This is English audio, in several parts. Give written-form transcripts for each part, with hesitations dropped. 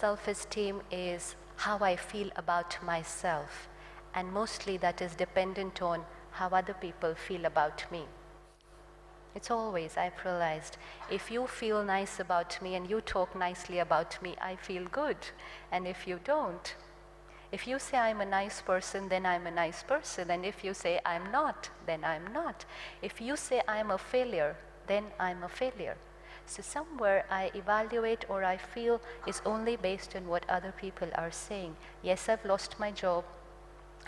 self-esteem is how I feel about myself, and mostly that is dependent on how other people feel about me. It's always, I've realized, if you feel nice about me and you talk nicely about me, I feel good. And if you don't, if you say I'm a nice person, then I'm a nice person. And if you say I'm not, then I'm not. If you say I'm a failure, then I'm a failure. So somewhere I evaluate or I feel is only based on what other people are saying. Yes, I've lost my job.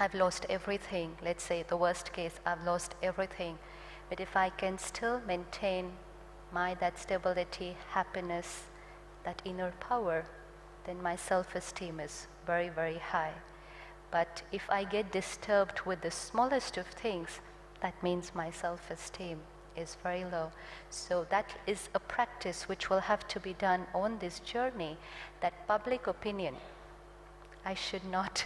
I've lost everything. Let's say the worst case, I've lost everything. But if I can still maintain that stability, happiness, that inner power, then my self-esteem is very, very high. But if I get disturbed with the smallest of things, that means my self-esteem is very low. So that is a practice which will have to be done on this journey, that public opinion, I should not,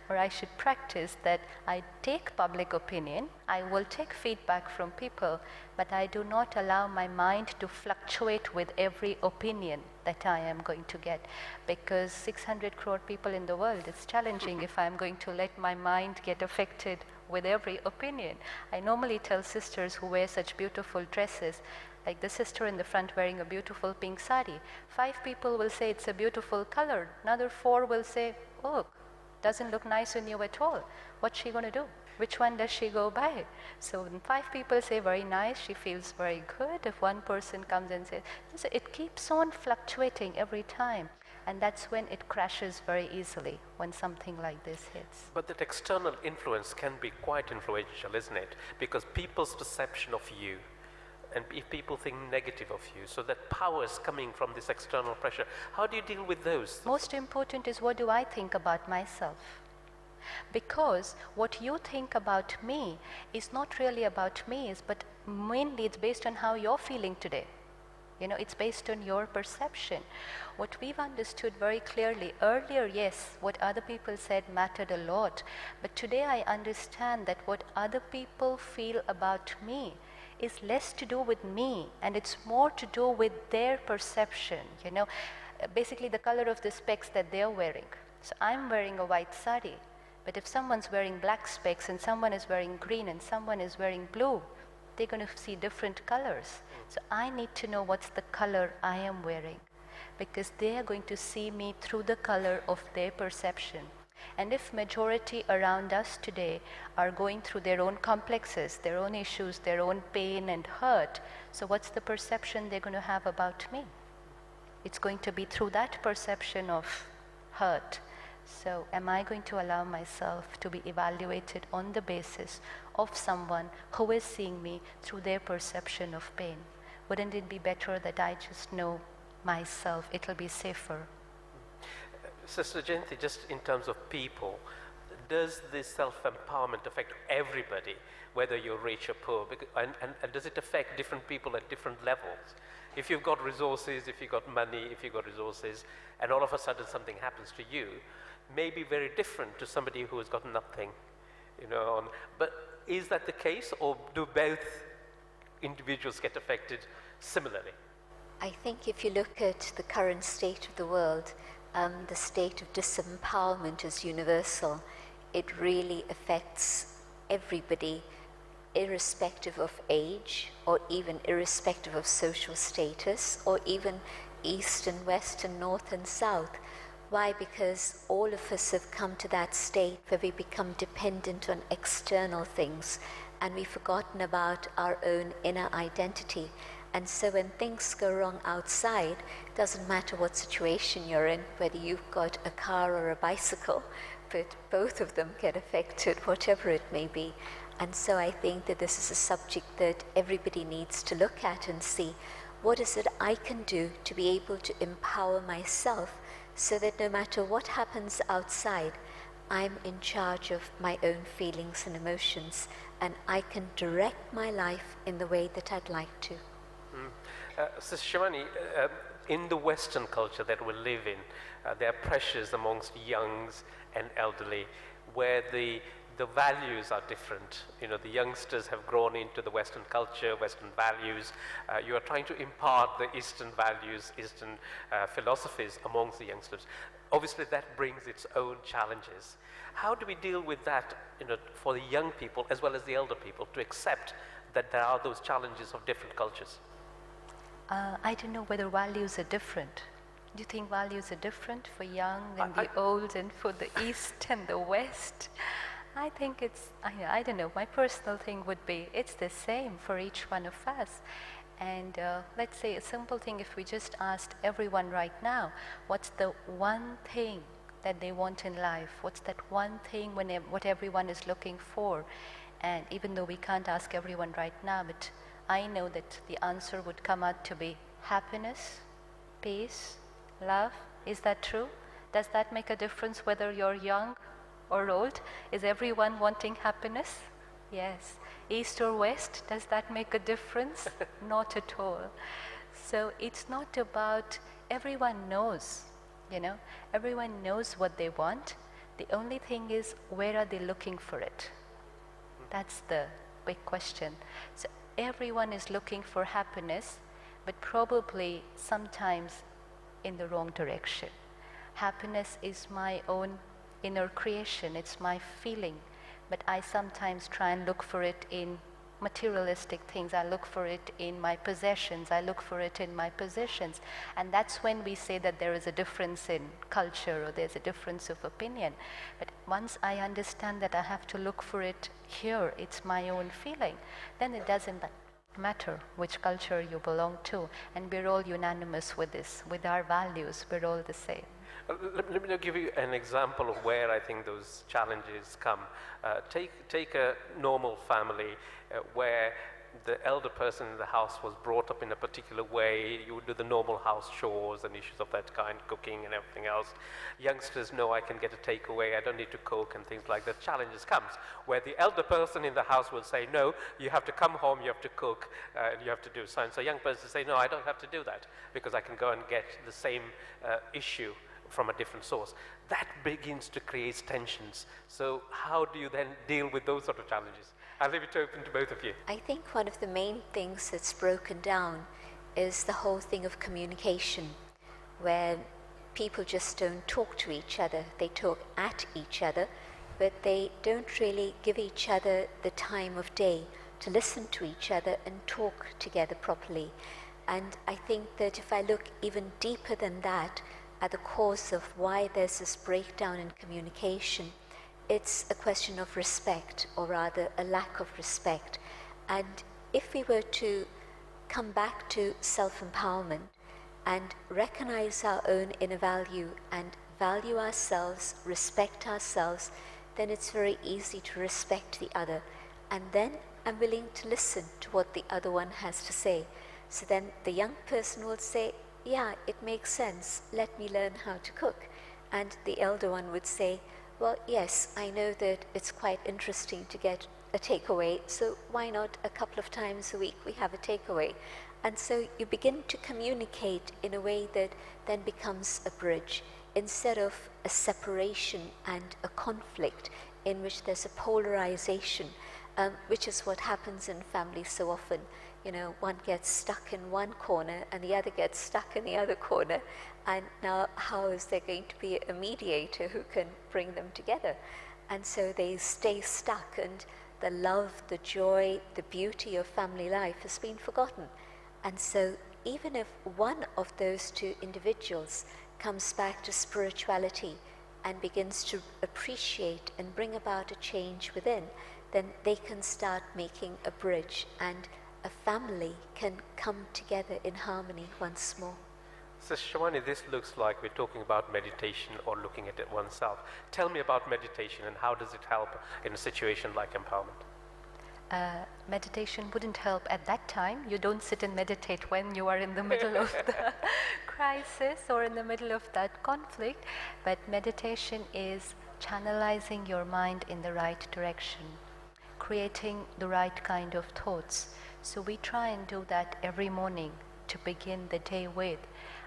or I should practice that I take public opinion, I will take feedback from people, but I do not allow my mind to fluctuate with every opinion that I am going to get. Because 600 crore people in the world, it's challenging if I'm going to let my mind get affected with every opinion. I normally tell sisters who wear such beautiful dresses, like the sister in the front wearing a beautiful pink sari, 5 people will say it's a beautiful color, another 4 will say, oh, doesn't look nice on you at all. What's she going to do? Which one does she go by? So when 5 people say very nice, she feels very good. If one person comes and says, it keeps on fluctuating every time. And that's when it crashes very easily, when something like this hits. But that external influence can be quite influential, isn't it? Because people's perception of you, and if people think negative of you, so that power is coming from this external pressure. How do you deal with those? Most important is, what do I think about myself? Because what you think about me is not really about me, but mainly it's based on how you're feeling today. You know, it's based on your perception. What we've understood very clearly, earlier, yes, what other people said mattered a lot, but today I understand that what other people feel about me is less to do with me, and it's more to do with their perception, you know, basically the color of the specs that they're wearing. So I'm wearing a white sari, but if someone's wearing black specs and someone is wearing green and someone is wearing blue, they're going to see different colors. So I need to know what's the color I am wearing, because they are going to see me through the color of their perception. And if majority around us today are going through their own complexes, their own issues, their own pain and hurt, so what's the perception they're going to have about me? It's going to be through that perception of hurt. So am I going to allow myself to be evaluated on the basis of someone who is seeing me through their perception of pain? Wouldn't it be better that I just know myself? It'll be safer. Sister Jayanti, just in terms of people, does this self-empowerment affect everybody, whether you're rich or poor? And does it affect different people at different levels? If you've got resources, if you've got money, if you've got resources, and all of a sudden something happens to you, may be very different to somebody who has got nothing, you know. But is that the case, or do both individuals get affected similarly? I think if you look at the current state of the world, the state of disempowerment is universal. It really affects everybody, irrespective of age, or even irrespective of social status, or even east and west and north and south. Why? Because all of us have come to that state where we become dependent on external things, and we've forgotten about our own inner identity. And so when things go wrong outside, it doesn't matter what situation you're in, whether you've got a car or a bicycle, but both of them get affected, whatever it may be. And so I think that this is a subject that everybody needs to look at and see, what is it I can do to be able to empower myself so that no matter what happens outside, I'm in charge of my own feelings and emotions, and I can direct my life in the way that I'd like to. So Shivani, in the Western culture that we live in, there are pressures amongst youngs and elderly, where the the values are different. You know, the youngsters have grown into the Western culture, Western values. You are trying to impart the Eastern values, Eastern philosophies amongst the youngsters. Obviously, that brings its own challenges. How do we deal with that, you know, for the young people as well as the elder people to accept that there are those challenges of different cultures? I don't know whether values are different. Do you think values are different for young and the old and for the East and the West? I think it's, I don't know, my personal thing would be it's the same for each one of us. And let's say a simple thing, if we just asked everyone right now, what's the one thing that they want in life? What's that one thing what everyone is looking for? And even though we can't ask everyone right now, but I know that the answer would come out to be happiness, peace, love. Is that true? Does that make a difference whether you're young or old? Is everyone wanting happiness? Yes. East or West, does that make a difference? Not at all. So it's not about, everyone knows, you know, everyone knows what they want. The only thing is, where are they looking for it? That's the big question. So everyone is looking for happiness, but probably sometimes in the wrong direction. Happiness is my own inner creation, it's my feeling, but I sometimes try and look for it in materialistic things. I look for it in my possessions, I look for it in my positions, and that's when we say that there is a difference in culture or there's a difference of opinion. But once I understand that I have to look for it here, it's my own feeling, then it doesn't matter which culture you belong to, and we're all unanimous with this, with our values, we're all the same. Let me give you an example of where I think those challenges come. Take a normal family where the elder person in the house was brought up in a particular way. You would do the normal house chores and issues of that kind, cooking and everything else. Youngsters know I can get a takeaway, I don't need to cook and things like that. Challenges comes where the elder person in the house will say, no, you have to come home, you have to cook, and you have to do science. So young person say, no, I don't have to do that because I can go and get the same issue from a different source. That begins to create tensions. So how do you then deal with those sort of challenges? I'll leave it open to both of you. I think one of the main things that's broken down is the whole thing of communication, where people just don't talk to each other. They talk at each other, but they don't really give each other the time of day to listen to each other and talk together properly. And I think that if I look even deeper than that, at the cause of why there's this breakdown in communication, it's a question of respect, or rather a lack of respect. And if we were to come back to self-empowerment and recognize our own inner value and value ourselves, respect ourselves, then it's very easy to respect the other. And then I'm willing to listen to what the other one has to say. So then the young person will say, yeah, it makes sense, let me learn how to cook. And the elder one would say, well, yes, I know that it's quite interesting to get a takeaway, so why not a couple of times a week we have a takeaway? And so you begin to communicate in a way that then becomes a bridge, instead of a separation and a conflict in which there's a polarization, which is what happens in families so often. You know, one gets stuck in one corner and the other gets stuck in the other corner. And now how is there going to be a mediator who can bring them together? And so they stay stuck, and the love, the joy, the beauty of family life has been forgotten. And so even if one of those two individuals comes back to spirituality and begins to appreciate and bring about a change within, then they can start making a bridge, and a family can come together in harmony once more. So Shivani, this looks like we're talking about meditation or looking at it oneself. Tell me about meditation and how does it help in a situation like empowerment? Meditation wouldn't help at that time. You don't sit and meditate when you are in the middle of the crisis or in the middle of that conflict. But meditation is channelizing your mind in the right direction, creating the right kind of thoughts. So we try and do that every morning to begin the day with.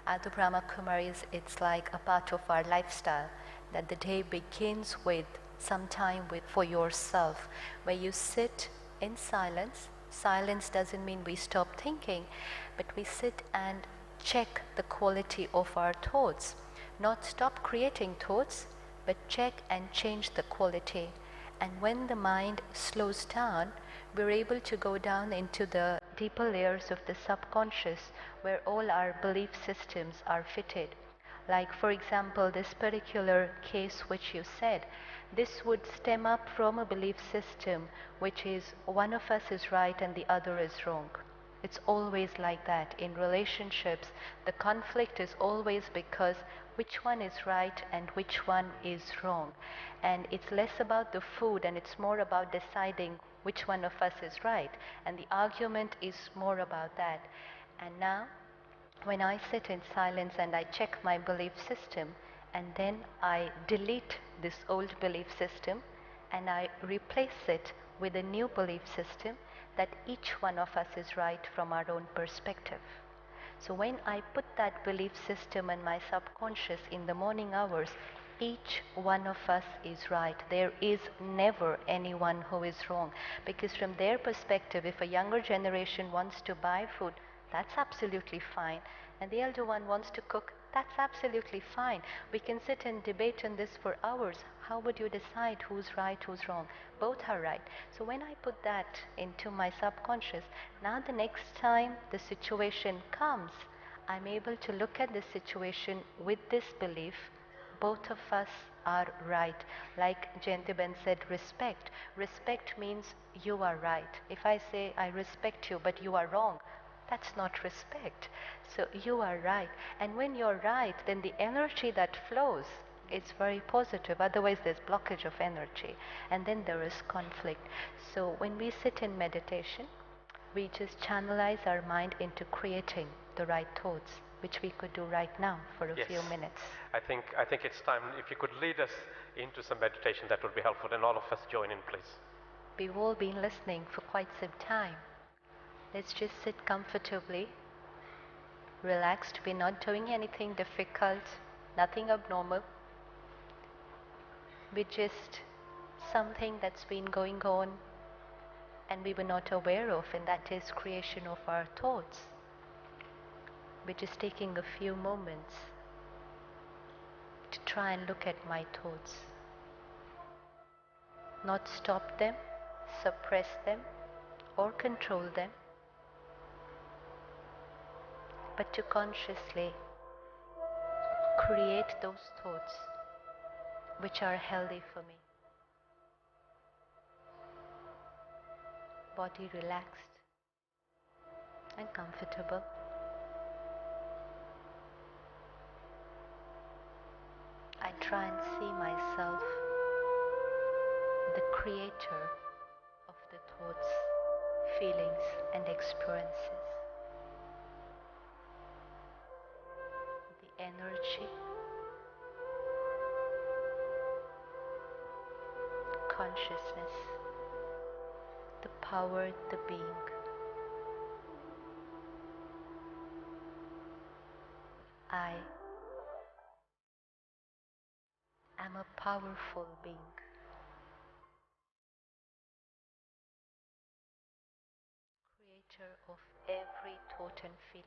At the Brahma Kumaris, it's like a part of our lifestyle, that the day begins with some time for yourself, where you sit in silence. Silence doesn't mean we stop thinking, but we sit and check the quality of our thoughts. Not stop creating thoughts, but check and change the quality. And when the mind slows down, we're able to go down into the deeper layers of the subconscious, where all our belief systems are fitted. Like, for example, this particular case which you said, this would stem up from a belief system which is one of us is right and the other is wrong. It's always like that. In relationships, the conflict is always because which one is right and which one is wrong. And it's less about the food and it's more about deciding which one of us is right. And the argument is more about that. And now, when I sit in silence and I check my belief system, and then I delete this old belief system and I replace it with a new belief system that each one of us is right from our own perspective. So when I put that belief system in my subconscious in the morning hours, each one of us is right. There is never anyone who is wrong. Because from their perspective, if a younger generation wants to buy food, that's absolutely fine. And the elder one wants to cook, that's absolutely fine. We can sit and debate on this for hours. How would you decide who's right, who's wrong? Both are right. So when I put that into my subconscious, now the next time the situation comes, I'm able to look at the situation with this belief. Both of us are right. Like Jayantibhen said, respect. Respect means you are right. If I say I respect you but you are wrong, that's not respect. So you are right. And when you're right, then the energy that flows is very positive. Otherwise, there's blockage of energy. And then there is conflict. So when we sit in meditation, we just channelize our mind into creating the right thoughts, which we could do right now for a few minutes. I think it's time. If you could lead us into some meditation, that would be helpful. And all of us join in, please. We've all been listening for quite some time. Let's just sit comfortably, relaxed. We're not doing anything difficult, nothing abnormal. We're just something that's been going on and we were not aware of, and that is creation of our thoughts. We're just taking a few moments to try and look at my thoughts. Not stop them, suppress them, or control them, but to consciously create those thoughts which are healthy for me. Body relaxed and comfortable. I try and see myself the creator of the thoughts, feelings, and experiences. The energy, consciousness, the power, the being. I am a powerful being. Creator of every thought and feeling.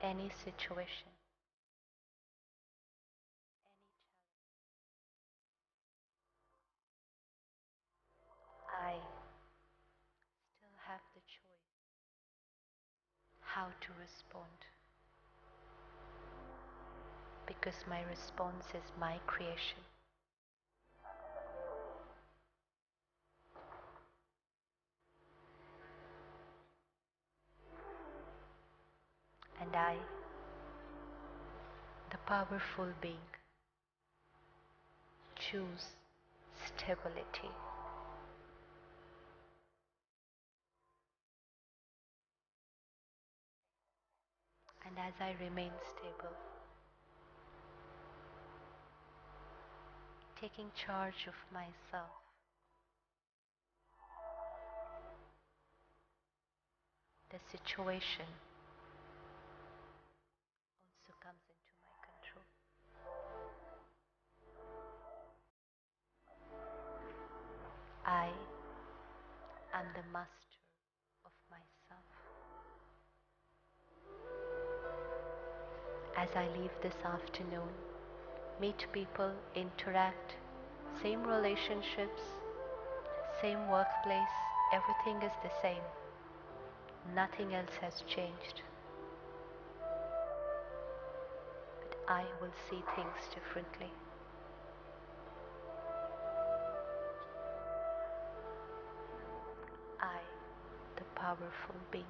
Any situation, I still have the choice how to respond, because my response is my creation. And I, the powerful being, choose stability. And as I remain stable, taking charge of myself, the situation also comes into my control. I am the master of myself. As I leave this afternoon, meet people, interact, same relationships, same workplace, everything is the same. Nothing else has changed. But I will see things differently. I, the powerful being.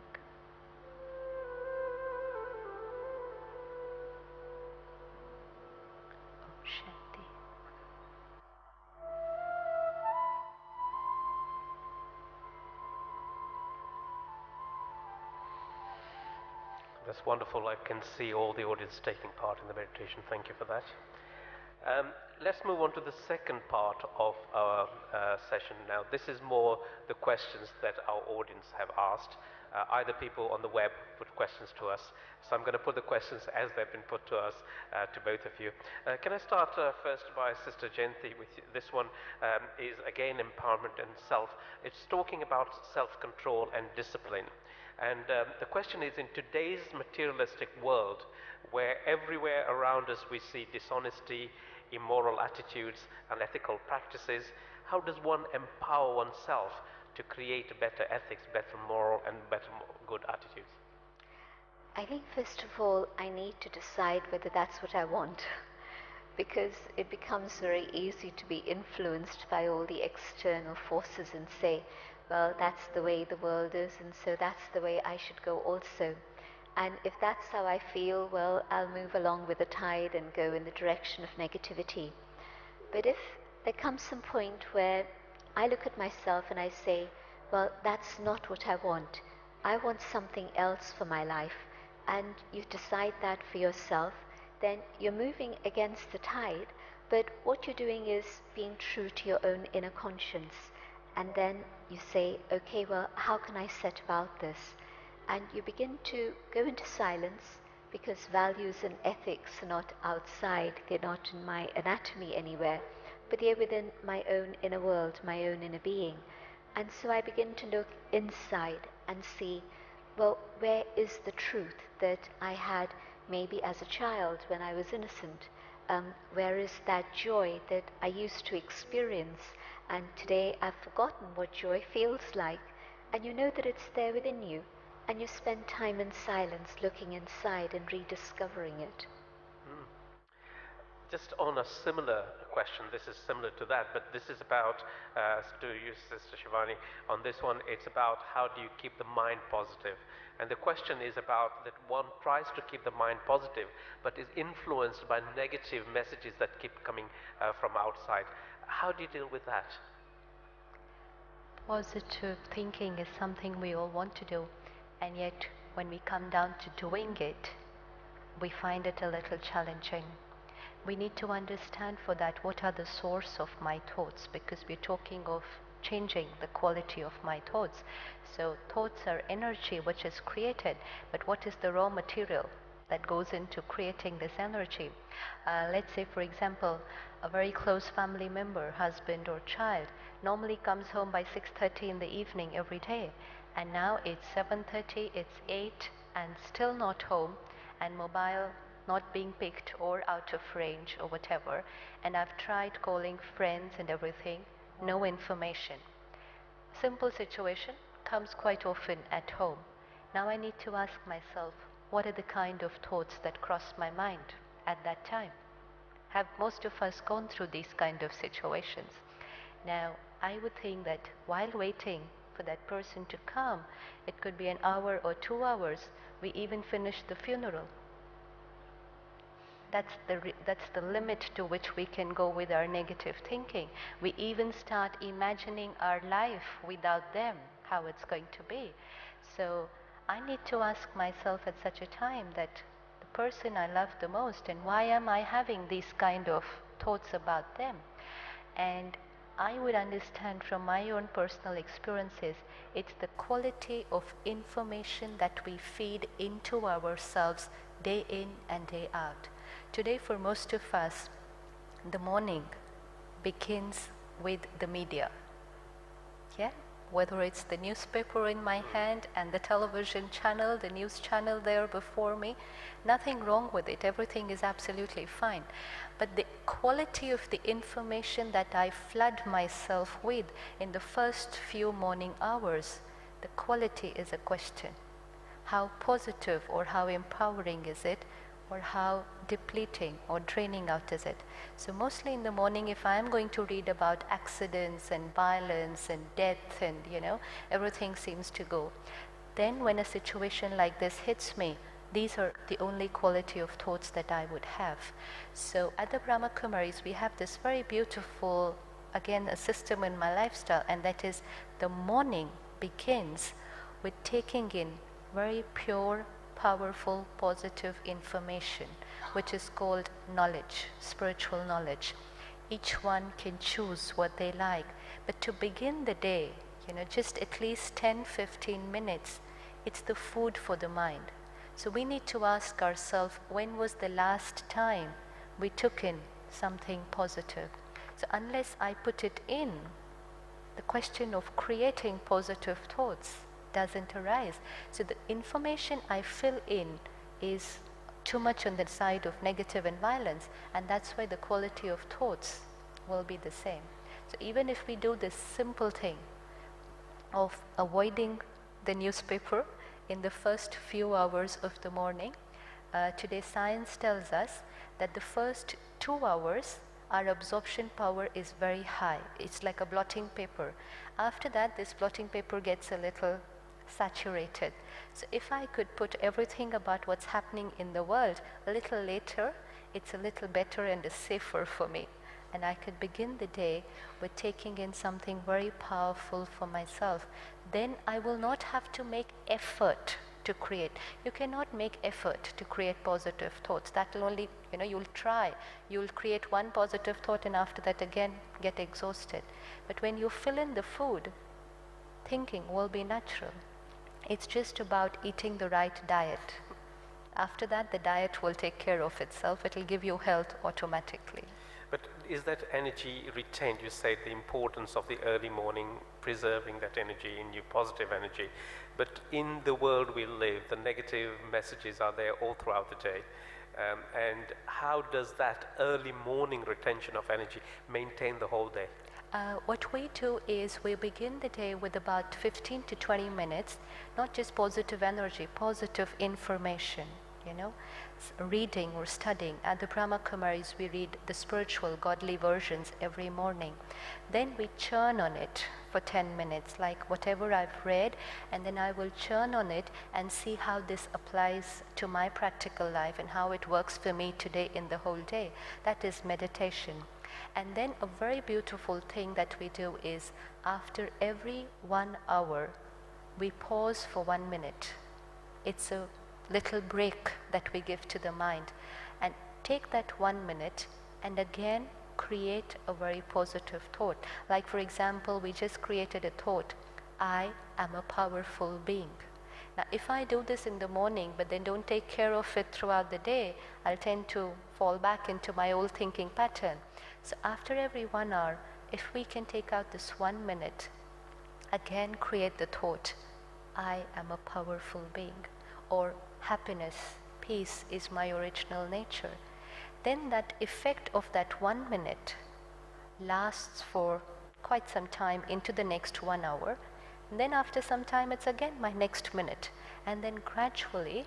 Om Shanti. That's wonderful. I can see all the audience taking part in the meditation. Thank you for that. Let's move on to the second part of our session now. This is more the questions that our audience have asked. Either people on the web put questions to us, so I'm going to put the questions as they've been put to us, to both of you. Can I start first by Sister Jayanti with you? This one is again empowerment and self. It's talking about self-control and discipline. And the question is, in today's materialistic world, where everywhere around us we see dishonesty, immoral attitudes, unethical practices, how does one empower oneself to create better ethics, better moral, and better good attitudes? I think first of all, I need to decide whether that's what I want. Because it becomes very easy to be influenced by all the external forces and say, well, that's the way the world is, and so that's the way I should go also. And if that's how I feel, well, I'll move along with the tide and go in the direction of negativity. But if there comes some point where I look at myself and I say, well, that's not what I want something else for my life, and you decide that for yourself, then you're moving against the tide, but what you're doing is being true to your own inner conscience. And then you say, okay, well, how can I set about this? And you begin to go into silence, because values and ethics are not outside, they're not in my anatomy anywhere, but they're within my own inner world, my own inner being. And so I begin to look inside and see, well, where is the truth that I had maybe as a child when I was innocent? Where is that joy that I used to experience? And today I've forgotten what joy feels like. And you know that it's there within you. And you spend time in silence looking inside and rediscovering it. Just on a similar question, this is similar to that, but this is about, to you, Sister Shivani, on this one, it's about how do you keep the mind positive. And the question is about that one tries to keep the mind positive, but is influenced by negative messages that keep coming from outside. How do you deal with that? Positive thinking is something we all want to do, and yet when we come down to doing it, we find it a little challenging. We need to understand for that what are the source of my thoughts, because we're talking of changing the quality of my thoughts. So thoughts are energy which is created, but what is the raw material that goes into creating this energy? Let's say, for example, a very close family member, husband or child, normally comes home by 6:30 in the evening every day, and now it's 7:30, it's 8, and still not home, and mobile not being picked or out of range or whatever, and I've tried calling friends and everything, no information. Simple situation comes quite often at home. Now I need to ask myself, what are the kind of thoughts that cross my mind at that time? Have most of us gone through these kind of situations? Now, I would think that while waiting for that person to come, it could be an hour or 2 hours, we even finish the funeral. That's the limit to which we can go with our negative thinking. We even start imagining our life without them, how it's going to be. So I need to ask myself at such a time that the person I love the most, and why am I having these kind of thoughts about them? And I would understand from my own personal experiences, it's the quality of information that we feed into ourselves day in and day out. Today, for most of us, the morning begins with the media. Yeah? Whether it's the newspaper in my hand and the television channel, the news channel there before me, nothing wrong with it. Everything is absolutely fine. But the quality of the information that I flood myself with in the first few morning hours, the quality is a question. How positive or how empowering is it, or how depleting or draining out is it? So mostly in the morning, if I'm going to read about accidents and violence and death and everything seems to go, then when a situation like this hits me, these are the only quality of thoughts that I would have. So at the Brahma Kumaris, we have this very beautiful, again, a system in my lifestyle, and that is the morning begins with taking in very pure, powerful, positive information, which is called knowledge, spiritual knowledge. Each one can choose what they like, but to begin the day, just at least 10-15 minutes, it's the food for the mind. So we need to ask ourselves, when was the last time we took in something positive? So unless I put it in, the question of creating positive thoughts doesn't arise. So the information I fill in is too much on the side of negative and violence, and that's why the quality of thoughts will be the same. So even if we do this simple thing of avoiding the newspaper in the first few hours of the morning, today science tells us that the first 2 hours our absorption power is very high. It's like a blotting paper. After that, this blotting paper gets a little saturated. So if I could put everything about what's happening in the world a little later, it's a little better and safer for me. And I could begin the day with taking in something very powerful for myself. Then I will not have to make effort to create. You cannot make effort to create positive thoughts. That will only, you'll try. You'll create one positive thought and after that again get exhausted. But when you fill in the food, thinking will be natural. It's just about eating the right diet. After that, the diet will take care of itself. It will give you health automatically. But is that energy retained? You said the importance of the early morning, preserving that energy in you, positive energy. But in the world we live, the negative messages are there all throughout the day. And how does that early morning retention of energy maintain the whole day? What we do is we begin the day with about 15 to 20 minutes, not just positive energy, positive information, reading or studying. At the Brahma Kumaris, we read the spiritual, godly versions every morning. Then we churn on it for 10 minutes, like whatever I've read, and then I will churn on it and see how this applies to my practical life and how it works for me today in the whole day. That is meditation. And then a very beautiful thing that we do is after every 1 hour, we pause for 1 minute. It's a little break that we give to the mind, and take that 1 minute and again create a very positive thought. Like for example, we just created a thought, I am a powerful being. Now if I do this in the morning but then don't take care of it throughout the day, I'll tend to fall back into my old thinking pattern. So after every 1 hour, if we can take out this 1 minute, again create the thought, I am a powerful being, or happiness, peace is my original nature. Then that effect of that 1 minute lasts for quite some time into the next 1 hour. And then after some time, it's again my next minute. And then gradually,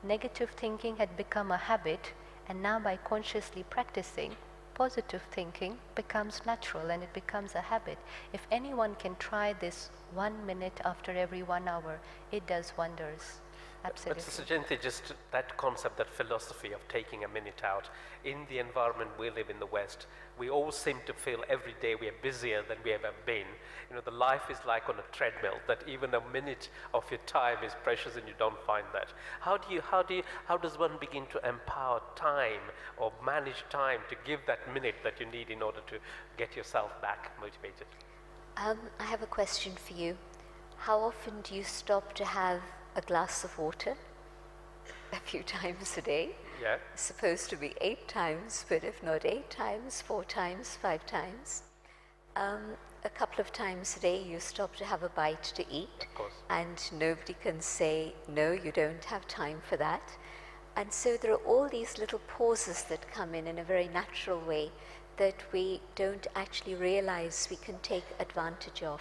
negative thinking had become a habit, and now by consciously practicing, positive thinking becomes natural and it becomes a habit. If anyone can try this 1 minute after every 1 hour, it does wonders. Absolutely. But Sister Jayanti, just that concept, that philosophy of taking a minute out, in the environment we live in the West, we all seem to feel every day we are busier than we have ever been. You know, the life is like on a treadmill, that even a minute of your time is precious and you don't find that. How does one begin to empower time or manage time to give that minute that you need in order to get yourself back motivated? I have a question for you. How often do you stop to have a glass of water? A few times a day. Yeah. It's supposed to be 8 times, but if not 8 times, 4 times, 5 times. A couple of times a day you stop to have a bite to eat. Of course. And nobody can say, no, you don't have time for that. And so there are all these little pauses that come in a very natural way that we don't actually realize we can take advantage of.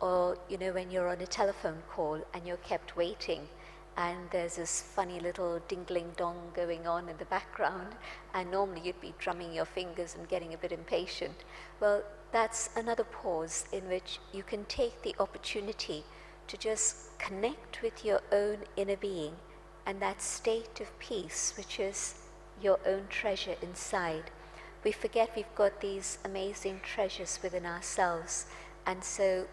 Or, you know, when you're on a telephone call and you're kept waiting and there's this funny little dingling dong going on in the background, and normally you'd be drumming your fingers and getting a bit impatient. Well, that's another pause in which you can take the opportunity to just connect with your own inner being and that state of peace, which is your own treasure inside. We forget we've got these amazing treasures within ourselves, and so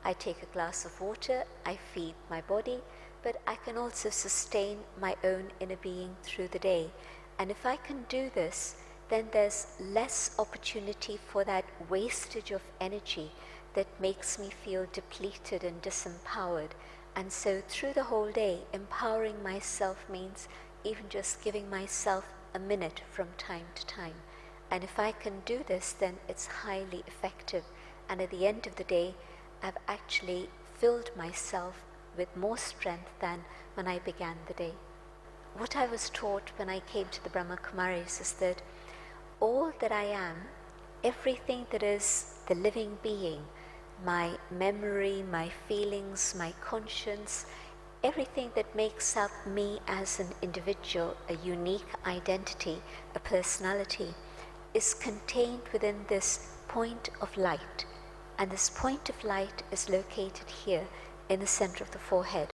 I take a glass of water, I feed my body, but I can also sustain my own inner being through the day. And if I can do this, then there's less opportunity for that wastage of energy that makes me feel depleted and disempowered. And so through the whole day, empowering myself means even just giving myself a minute from time to time. And if I can do this, then it's highly effective. And at the end of the day, I've actually filled myself with more strength than when I began the day. What I was taught when I came to the Brahma Kumaris is that all that I am, everything that is the living being, my memory, my feelings, my conscience, everything that makes up me as an individual, a unique identity, a personality, is contained within this point of light. And this point of light is located here in the center of the forehead.